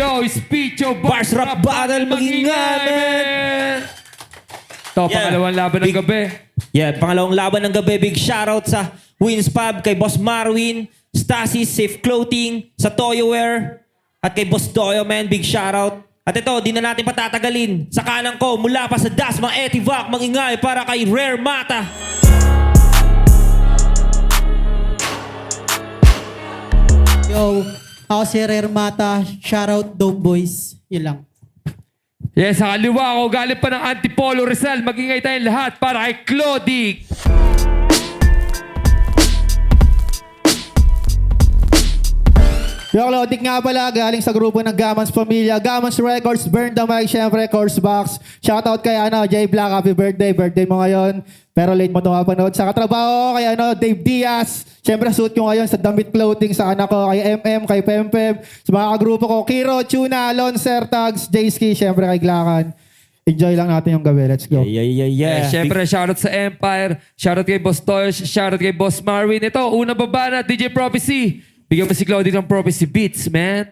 Yo, speech yo, Bars Rap Battle, mag-ingay, man! Ito, pangalawang laban ng gabi. Yeah, pangalawang laban ng gabi. Big shoutout sa Wins Pub, kay Boss Marwin, Stasis, Safe Clothing, sa Toyoware, at kay Boss Toyo, man. Big shoutout. At ito, di na natin patatagalin. Sa kanan ko, mula pa sa Dasma Etivac, mag-ingay para kay Rare Mata. Yo, ako si Rare Mata. Shoutout Dope Boys. Yun lang. Yes, sa kaliwa ko, galing pa ng Antipolo Rizal. Mag-ingay tayong lahat para kay Clodic. Yung Clodic nga pala, galing sa grupo ng Gamans Pamilya. Gamans Records, Burn the Mic, syempre, Course Box. Shoutout kay Jay Black, happy birthday. Birthday mo ngayon. Pero late mo ito mapanood. Sa katrabaho, kay Dave Diaz. Syempre, suit ko ngayon sa Damit Clothing. Sa anak ko, kay MM, kay Pempem. Sa mga grupo ko, Kiro, Tuna, Lonser, Tags, Jayski, syempre kay Glakan. Enjoy lang natin yung gabi. Let's go. Yeah. Siyempre, shoutout sa Empire. Shoutout kay Boss Toy. Shoutout kay Boss Marwin. Ito, unang baba na, DJ Prophecy. Bigyan mo si Clodic ng Prophecy Beats, man.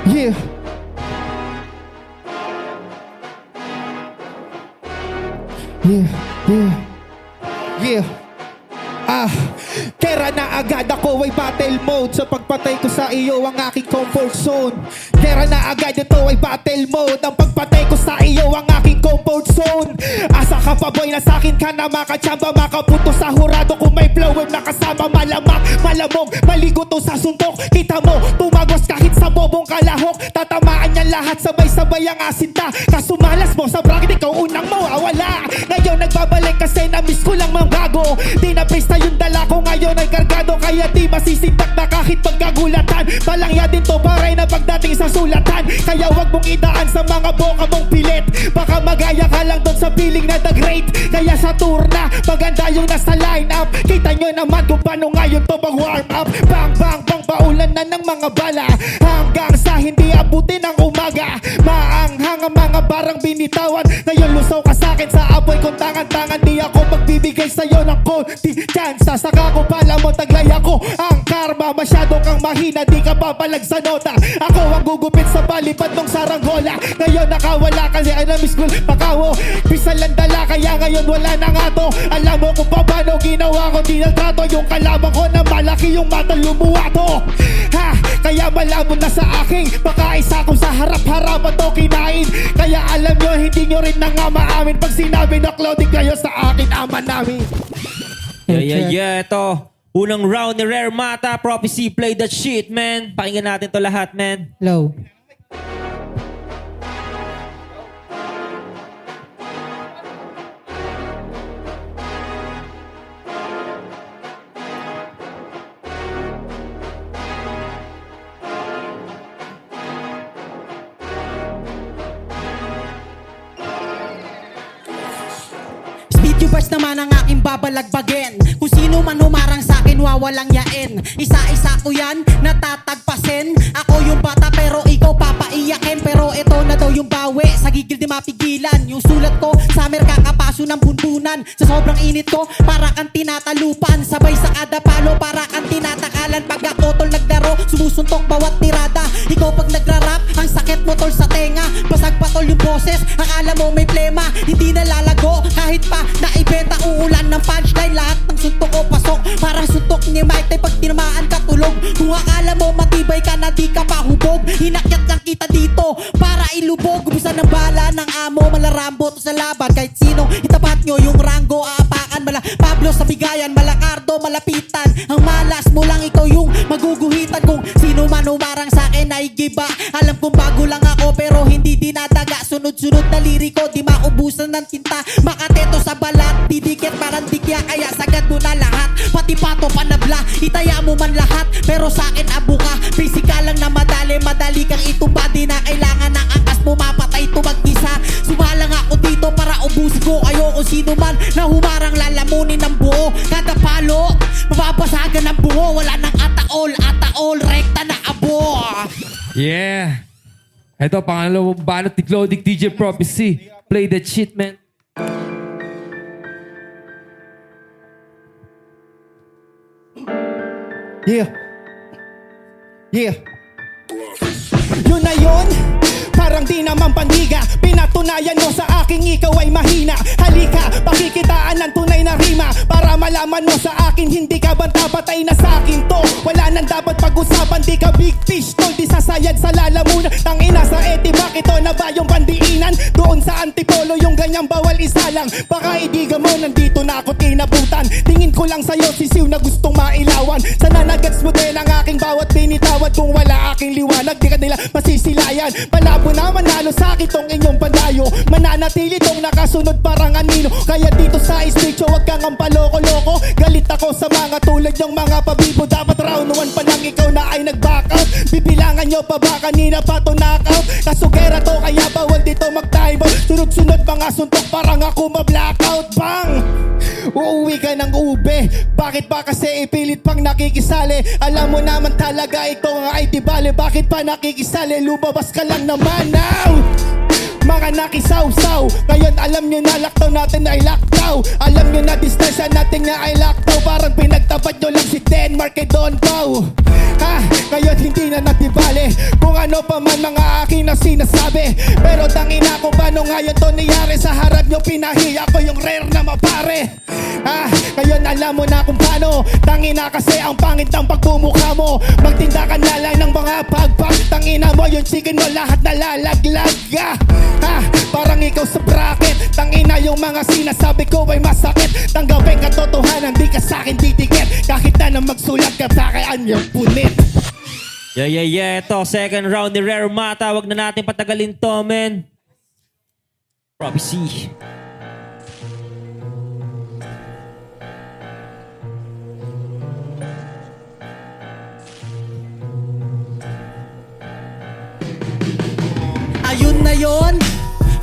Yeah. Yeah. Kera na agad ako ay battle mode. Sa pagpatay ko sa iyo ang aking comfort zone. Kera na agad ito ay battle mode. Ang pagpatay ko sa iyo ang aking comfort zone. Asa ka pa boy na sakin ka na makachamba. Makaputo sa hurado kung may flow wave nakasama. Malamak, malamog, maligo to sa suntok. Kita mo, tumagos kahit sa bobong kalahok. Tatamaan niya lahat sabay-sabay ang asinta. Kasumalas mo sa bracket ikaw unang mawawala. Ngayon nagbabalik kasi na-miss ko lang mga bago. Di na-praise na yung dala ko ngayon ay kargado. Kaya di masisintak na kahit pagkagulatan. Palangya din to paray na pagdating sa sulatan. Kaya wag mong idaan sa mga boka mong pilit. Baka magaya ka lang doon sa feeling na the great. Kaya sa tour na maganda yung nasa line up. Kita nyo naman kung paano ngayon to mag warm up. Bang bang bang paulan na ng mga bala. Hanggang sa hindi abutin ang umaga. Maanghang ang mga barang binitawan. Ngayon lusaw ka sa akin sa apoy kung tangan-tangan. Di ako magbibigay sa'yo ng konti chance. Saka ko pala mo taglay ako ang karma. Masyado kang mahina, di ka papalag sa nota. Ako ang gugupit sa palipad ng saranggola. Ngayon nakawala kasi ay na-miss ko pakawo. Pisalan dala kaya ngayon wala na nga to. Alam mo kung paano ginawa ko. Di nagtrato yung kalaban ko na malaki yung mata lumuwato. Ha, kaya malabo na sa aking pakaisa ko sa harap-harapan to kinain. Kaya alam nyo hindi nyo rin na nga maamin pag sinabi na Clodic kayo sa akin ama namin. Yeah. Ito, unang round ni Rare Mata. Prophecy, play that shit, man. Pakinggan natin to lahat, man. Hello. Speedubers naman ang aking babalagbagin. Kung sino man humarang sa akin, wawalang yain. Isa-isa ko yan, natatagpasin. Ako yung bata pero ikaw papaiyakin. Pero ito na daw yung bawi, sa gigil di mapigilan. Yung sulat ko, summer kakapaso ng bunbunan. Sa sobrang init ko, para kang tinatalupan. Sabay sa kada palo, para kang tinatakalan. Pag ako tol naglaro, sumusuntok bawat tirada. Ikaw pag nagrarap, ang sakit mo tol sa tenga. Basag pa tol yung boses, akala mo may plema. Hindi nalalago, kahit pa naibenta uulan ng punchline. Lahat ng suntok ko pasok, parang suntok ni Mike Tay pag tinamaan ka tulog. Kung akala mo matibay ka na di ka pahubog, hinakyat lang kita dito para ilubog. Gubusan ng bala ng amo, malarambo to sa laban. Kahit sino itapat nyo yung rango, aapakan. Mala Pablo sa bigayan, malakardo malapitan. Ang malas mo lang ikaw yung maguguhitan. Kung sino man umarang sa akin ay giba. Alam kong bago lang ako pero hindi dinadaga. Sunod-sunod na liriko, di maubusan ng tinta. Makateto sa balat, didikit parang dikya. Kaya sagad mo na lahat, pati pato panabla. Itaya mo man lahat, pero sa akin abo ka. Physical lang na madali kang itumba. Di na kailangan ng angkas mo, mapatay ito mag-isa. Sumalang ako dito para ubusin ko kayo. Kung sino man na humarang lalamunin ng buo. Kada palo, mapapasagan ng buo. Wala nang ataol, rekta na abo. Yeah. Ito, pangalawang banat ni Clodic, DJ Prophecy. Play that shit, man. Yeah. Yeah. Yun na yun, parang di naman pandiga. Pinatunayan mo sa aking ikaw ay mahina. Halika, pakikitaan ng tunay na rima, para malaman mo sa akin hindi ka banta-patay na sa akin to. Wala nang dapat pag-usapan, di ka big fish tol, di sasayad sa lalamunan. Tangina sa etibak, ito na ba yung pandiinan? Doon sa antipolo yung ganyang bawal isa lang. Baka idiga mo, nandito na ako tinabutan. Tingin ko lang sa'yo, sisiw na gustong mailawan. Sana nagets mo din ang aking bawat binitawat. Kung wala aking liwanag, di ka nila masisilayan. Palabo na manalo sa akin tong inyong pandayo. Mananatili tong nakasunod parang anino. Kaya dito sa stage, huwag kang ang paloko-loko. Galit ako sa mga tulad yung mga pabibo. Dapat round 1 pa lang ikaw na ay nag-back out. Bibilangan nyo pa ba kanina pa to knockout? Kasugera to kaya bawal dito mag-time out. Sunod-sunod mga suntok parang ako ma-blackout. Bang! Uuwi ka ng ube. Bakit ba kasi ipilit pang nakikisali? Alam mo naman talaga ito nga ay di bale. Bakit pa nakikisali? Lumabas ka lang naman now. Mga nakisaw-saw, ngayon alam nyo na lockdown natin ay lockdown. Alam nyo na distansya natin nga ay lockdown. Parang pinagtapat nyo lang si Denmark kay Don Pao. Ha, ngayon hindi na natibali kung ano pa man mga aking na sinasabi. Pero tangina kung paano ngayon to niyari. Sa harap nyo pinahiya ko yung rare na mapare. Ha, ngayon alam mo na kung paano. Tangina kasi ang pangit ng pagmumukha mo. Magtinda ka na lang ng mga pagpag. Tangina mo yung chicken mo lahat nalalaglag. Ha, parang ikaw sa bracket. Tangina yung mga sinasabi ko ay masakit. Tanggapin katotohanan, di ka sa'kin titikit. Kahit na magsulat ka sa'kin yung punit. Yeah. Ito, second round ni Rare Mata. Wag na natin patagalin to, men. Prophecy. Ayun na yon,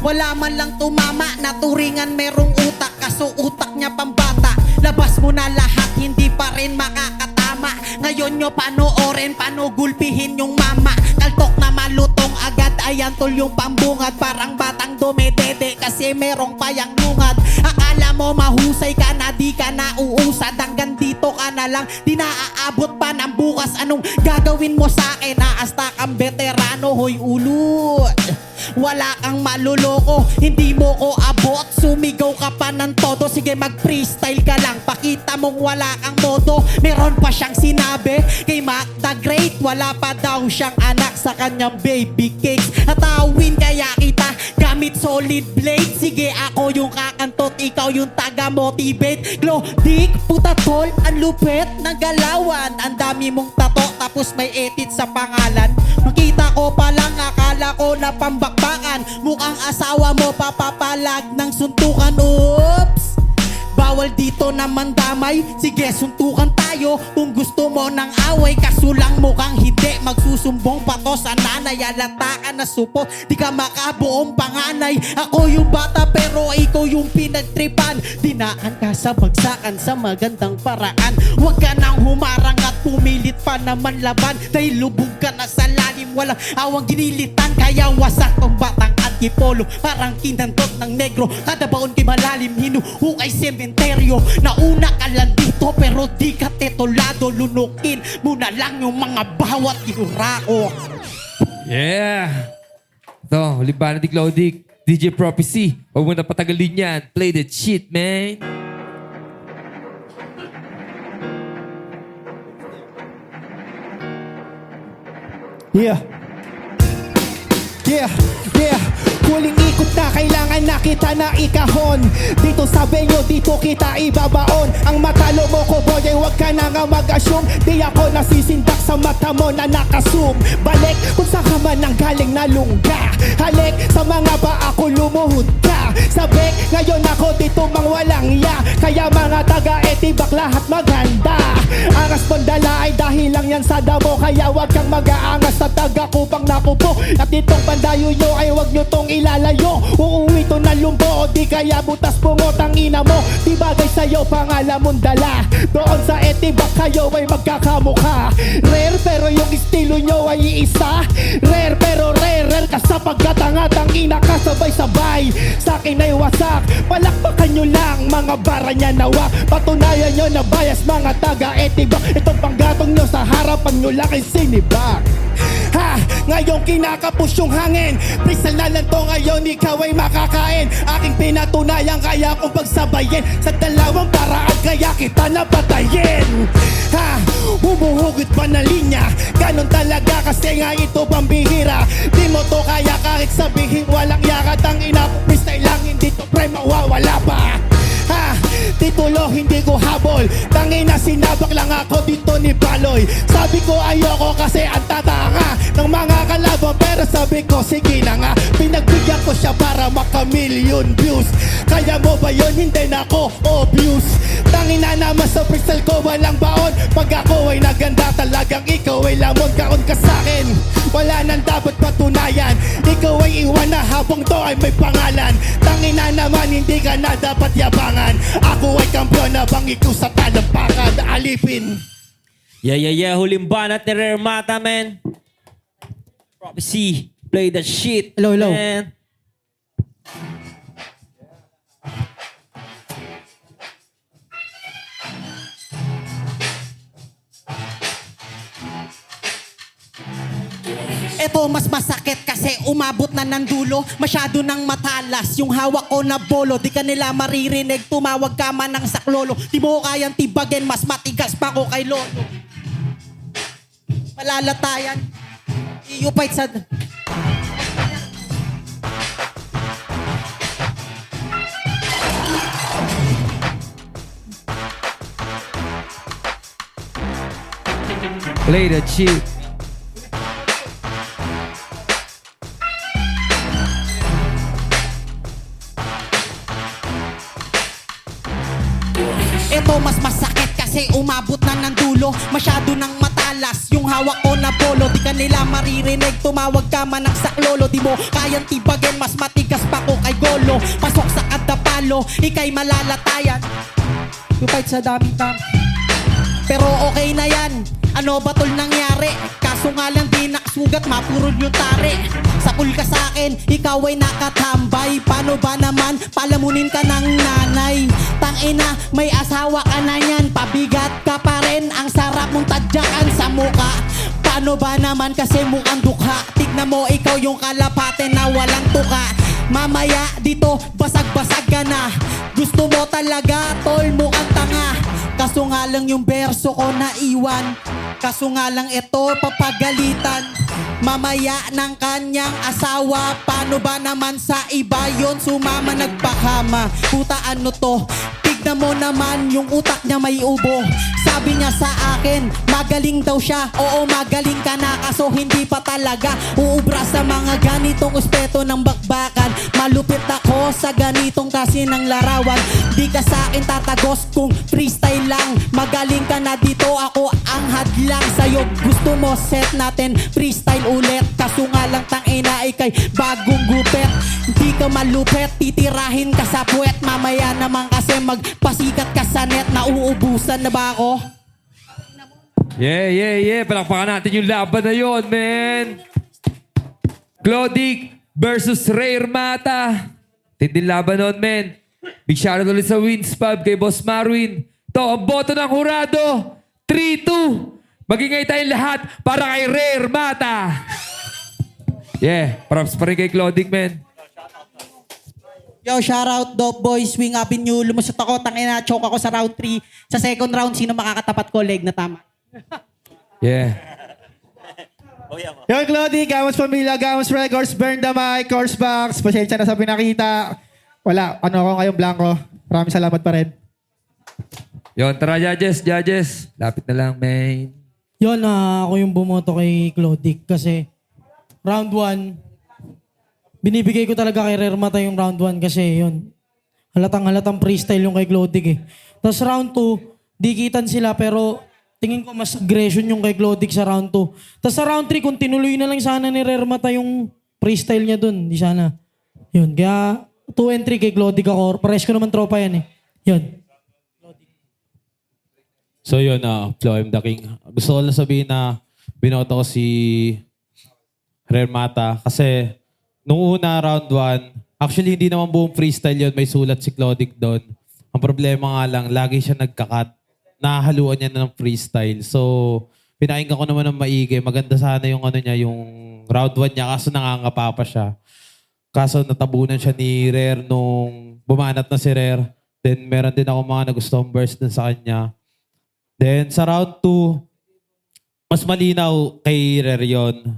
wala man lang tumama. Naturingan merong utak, kaso utak niya pambata. Labas mo na lahat, hindi pa rin makakatama. Ngayon nyo panoorin, paano gulpihin yung mama. Kaltok na malutong agad, ayan tol yung pambungad. Parang batang dumedede kasi merong payang lungad. Akala mo mahusay ka na, di ka na uusad. Hanggang dito ka na lang, di na aabot pa ng bukas. Anong gagawin mo sa akin? Naasta kang veterano, hoy ulot. Wala kang maluloko, hindi mo ko abot. Sumigaw ka pa ng todo, sige mag-freestyle ka lang. Pakita mong wala kang modo. Meron pa siyang sinabi kay Mac the Great. Wala pa daw siyang anak sa kanyang baby cakes. Atawin kaya kita gamit solid blade. Sige ako yung kakantot, ikaw yung taga-motivate. Glow, dick, puta tol, ang lupet ng galawan. Ang dami mong tato, tapos may edit sa pangalan. Makita ko pa lang, akala ko na pambakbakan. Mukhang asawa mo papapalag ng suntukan. Oops! Bawal dito naman damay. Sige, suntukan tayo kung gusto mo ng away. Kaso lang mukhang hindi magsusumbong pa to sa nanay. Alata ka na supot, di ka makabuong panganay. Ako yung bata pero ikaw yung pinagtripan. Dinaan ka sa bagsakan sa magandang paraan. Huwag ka nang humarang at pumilit pa naman laban. Dahil lubog ka na sa lalim, walang awang ginilitan. Kaya wasak tong batang antipolo, parang kinantot ng negro. Kada baon kay malalim, hinuhukay sementeryo. Nauna ka lang dito pero di ka tetolado. Lunukin mo na lang yung mga bawat iurako. Yeah! Ito, libanan ni Cloudy, DJ Prophecy. Huwag mo na patagalin yan. Play that shit, man. Yeah. Huling ikot na kailangan na kita na ikahon. Dito sa venue, dito kita ibabaon. Ang matalo mo ko boy, ay huwag ka na nga mag-assume. Di ako nasisindak sa mata mo na nakasum. Balik kung saan ka man ang galing na lungga. Halik sa mga ba ako lumuhod ka. Sabik ngayon ako dito mang walang ya. Kaya mga taga-etibak lahat maganda. Angas mong dala ay dahil lang yan sa damo. Kaya huwag kang mag-aangas sa taga-kupang nakupo. At itong pandayo nyo ay huwag nyo tong ilalayo. Uuwi to na lumbo o di kaya butas pungot ang ina mo. Di bagay sa'yo pangalan mong dala. Doon sa etibak kayo ay magkakamukha. Rare pero yung estilo nyo ay iisa. Rare pero rare ka sapagkat ang atang ina ka sabay-sabay. Sa akin ay wasak, palakpakan nyo lang mga bara niya nawa. Patunayan nyo na bias mga taga-etibak. to. Itong panggatong nyo sa harapan nyo lang ay sinibak. Ha! Ngayon kinakapos yung hangin. Prisal na lang to ngayon, ikaw ay makakain. Aking pinatunayan, kaya kong pagsabayin. Sa dalawang paraan, kaya kita napatayin. Ha! Humuhugot pa na linya. Ganon talaga kasi nga ito pambihira. Di mo to kaya kahit sabihin walang yakat. Ang freestyle lang, hindi to pre mawawala pa. Ha! Titulo hindi ko habol. Tangina sinabak lang ako dito ni Baloy. Sabi ko ayoko kasi ang tatanga ng mga kalaban, pero sabi ko sige na nga. Pinagbigyan ko siya para maka-million views. Kaya mo ba yun? Hindi na ako obvious. Tangina naman sa freestyle ko walang baon. Pag ako ay naganda talagang ikaw ay lamon. Kaon ka sa'kin, wala nang dapat patunayan. Ikaw ay iwan na habang to ay may pangalan. Tangina naman hindi ka na dapat yabangan. Ako ay kampiyon na bang ikaw sa talampakan alipin. Yeah. Huling banat ni Rare Mata, man. Prophecy. Play that shit. Hello. Man. Eto mas masakit kasi umabot na ng dulo. Masyado nang matalas yung hawak ko na bolo. Di ka nila maririnig, tumawag ka man ng saklolo. Di mo kayang tibagin, mas matigas pa ko kay lolo. Malalatayan. Iupait sa... Play the cheat. Ito mas masakit kasi umabot na ng dulo. Masyado nang matalas yung hawak ko na polo. Di ka nila maririnig, tumawag ka man ng saklolo. Di mo kayang tibagin, mas matigas pa ko kay golo. Pasok sa kadapalo, ikay malalatayan. Upait sa daming tang. Pero okay na yan, ano ba tol nangyari? Kaso nga lang di nakasugat, mapurod yung tari. Sakul ka sa'kin, ikaw ay nakatambay. Paano ba naman, palamunin ka ng nanay? Tangina, may asawa ka na yan, pabigat ka pa rin. Ang sarap mong tadyakan sa muka. Paano ba naman kasi mukhang dukha? Tignan mo ikaw yung kalapate na walang tuka. Mamaya dito, basag-basag ka na. Gusto mo talaga, tol, mukhang tanga. Kaso nga lang yung verso ko naiwan. Kaso nga lang ito papagalitan. Mamaya ng kanyang asawa. Paano ba naman sa iba yon? Sumama nagpakama. Puta ano to? Tignan mo naman yung utak niya may ubo. Sabi niya sa akin, magaling daw siya. Oo, magaling ka na, kaso hindi pa talaga uubra sa mga ganitong uspeto ng bakbakan. Malupit ako sa ganitong kasi ng larawan. Di ka sa akin tatagos kung freestyle lang. Magaling ka na dito, ako ang hadlang sa'yo. Gusto mo set natin freestyle ulit. Kaso nga lang tangina ikay bagong gupet. Di ka malupet, titirahin ka sa puwet. Mamaya naman kasi magpasikat ka sa net. Nauubusan na ba ako? Yeah. Palakpakan natin yung laban na yun, man. Clodic versus Rare Mata. Tinding laban nun, man. Big shoutout ulit sa Wins Pub kay Boss Marwin. Ito, ang boto ng hurado. 3-2. Magingay tayong lahat para kay Rare Mata. Yeah, props pa rin kay Clodic, man. Yo, shoutout Dope Boys, Swing Avenue. Lumusot ako, tangina, choke ako sa round 3. Sa second round, sino makakatapat ko? Leg na tama. Yeah. Yo, Clody, Gamos Pamilya, Gamos Records, Burn the Mic, Course Box. Pasensya na sa pinakita. Wala, ano ako ngayong blanco. Maraming salamat pa rin. Yon, tara, judges. Lapit na lang, man. Yun, ako yung bumoto kay Clodic kasi round 1, binibigay ko talaga kay Rare Mata yung round 1 kasi yun, halatang freestyle yung kay Clodic eh. Tapos round 2, dikitan sila pero tingin ko mas aggression yung kay Clodic sa round 2. Tapos sa round 3, kung tinuloy na lang sana ni Rare Mata yung freestyle niya dun, di sana. Yun, kaya 2 and 3 kay Clodic ako. Pares ko naman tropa yan eh. Yun. So yun, Flo, I'm the King. Gusto ko lang sabihin na binoto ko si Rare Mata kasi nung una round 1, actually hindi naman buong freestyle yun, may sulat si Clodic doon. Ang problema nga lang, lagi siya nagkakat. nahaluan niya ng freestyle. So, pinakinggan ko naman ng maigi. Maganda sana yung ano niya, yung round 1 niya. Kaso nangangapa pa siya. Kaso natabunan siya ni Rare nung bumanat na si Rare. Then meron din ako mga nagustuhang burst dun sa kanya. Then sa round 2, mas malinaw kay Rare yun.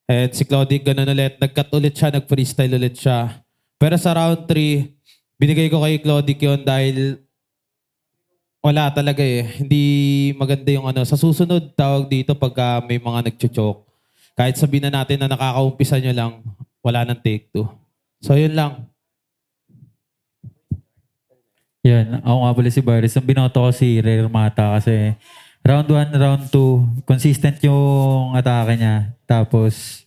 And si Claudic ganun ulit. Nag-cut ulit siya, nag-freestyle ulit siya. Pero sa round 3, binigay ko kay Claudic yun dahil wala talaga eh. Hindi maganda yung ano. Sa susunod, tawag dito pagka may mga nag-choke. Kahit sabihin na natin na nakakaumpisa nyo lang, wala nang take 2. So yun lang. Yan, ako nga pala si Baris. Ang binoto ko si Rare Mata kasi round 1, round 2, consistent yung atake niya. Tapos,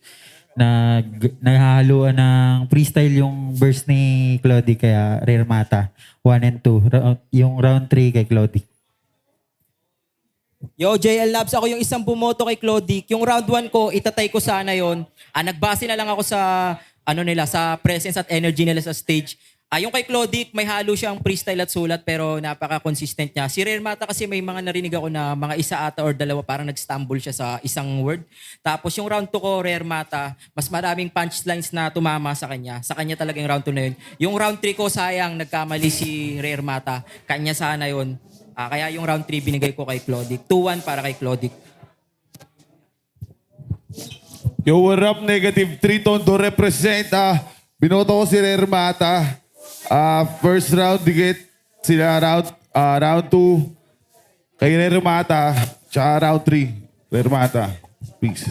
naghahaluan ng freestyle yung burst ni Claudic kaya Rare Mata. 1 and 2. Yung round 3 kay Claudic. Yo, JL Labs, ako yung isang bumoto kay Claudic. Yung round 1 ko, itatay ko sana yon. Nagbase na lang ako sa sa presence at energy nila sa stage. Yung kay Claudic, may halo siyang freestyle at sulat pero napaka-consistent niya. Si Rare Mata kasi may mga narinig ako na mga isa ata or dalawa parang nag-stumble siya sa isang word. Tapos yung round 2 ko, Rare Mata, mas maraming punchlines na tumama sa kanya. Sa kanya talaga yung round 2 na yun. Yung round 3 ko, sayang, nagkamali si Rare Mata. Kanya sana yun. Kaya yung round 3 binigay ko kay Claudic. 2-1 para kay Claudic. Yo, what up, Negative 3 Tondo represent. Binoto ko si Rare Mata. First round, digit sila round 2 kay Rare Mata. Tsaka round 3, Rare Mata. Peace.